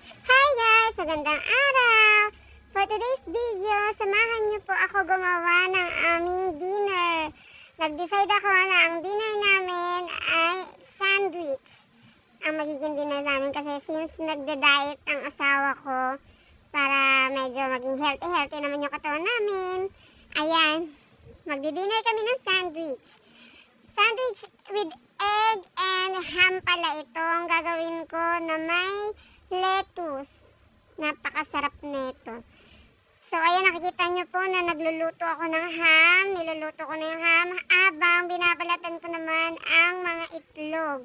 Hi guys! Magandang araw! For today's video, samahan niyo po ako gumawa ng aming dinner. Nag-decide ako na ang dinner namin ay sandwich. Ang magiging dinner namin kasi since nagda-diet ang asawa ko para medyo maging healthy naman yung katawan namin. Ayan, magdi-dinner kami ng sandwich. Sandwich with egg and ham pala ito ang gagawin ko na may lettuce. Napakasarap nito. So, ayan, nakikita nyo po na nagluluto ako ng ham. Niluluto ko na yung ham habang binabalatan ko naman ang mga itlog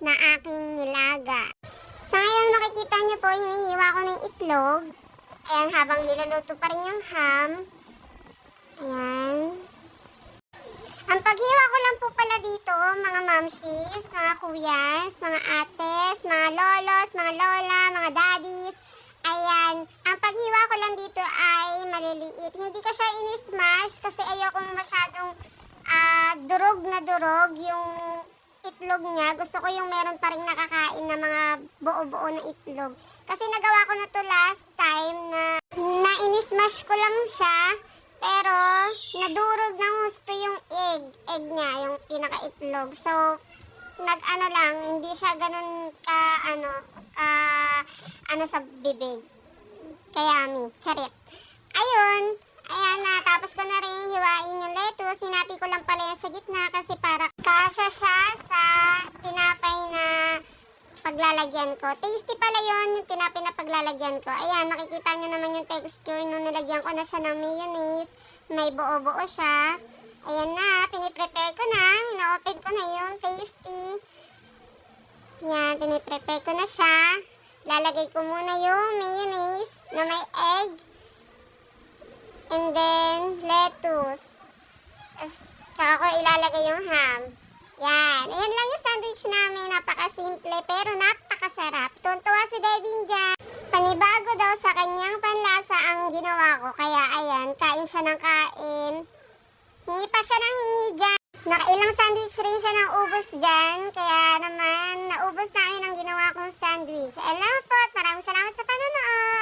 na aking nilaga. So, ngayon nakikita nyo po, hinihiwa ko na yung itlog. Ayan, habang niluluto pa rin yung ham. Ayan. Ang paghiwa ko lang po pala dito, mga mamshis, mga kuyas, mga ates, mga lolos, mga lola, mga daddies. Ayan, ang paghiwa ko lang dito ay maliliit. Hindi ko siya ini-smash kasi ayokong masyadong durog na durog yung itlog niya. Gusto ko yung meron pa rin nakakain na mga buo-buo na itlog. Kasi nagawa ko na to last time na ini-smash ko lang siya. Pero, nadurog ng gusto yung egg niya, yung pinaka-itlog. So, nag-ano lang, hindi siya ganun sa bibig. Kaya, charit. Ayun, ayan na, tapos ko na rin hiwain yung lettuce. Sinati ko lang pala yung sa gitna kasi para kasya siya sa tinapay na paglalagyan ko. Tasty pala yun, yung tinapay na paglalagyan ko. Ayan, makikita nyo naman yung texture nung nilagyan ko na siya ng mayonnaise. May buo-buo siya. Ayan na, piniprepare ko na. Ina-open ko na yung tasty. Ayan, piniprepare ko na siya. Lalagay ko muna yung mayonnaise na may egg. And then, lettuce. Tsaka ko ilalagay yung ham. Yan. Ayan lang yung sandwich namin. Napakasimple pero napakasarap. Tuntua si Devin dyan. Panibago daw sa kanyang panlasa ang ginawa ko. Kaya ayan, kain siya ng kain. Hingi pa siya ng hingi dyan. Nakailang sandwich rin siya ng ubos dyan. Kaya naman, naubos namin ang ginawa kong sandwich. Alam po, maraming salamat sa panonood.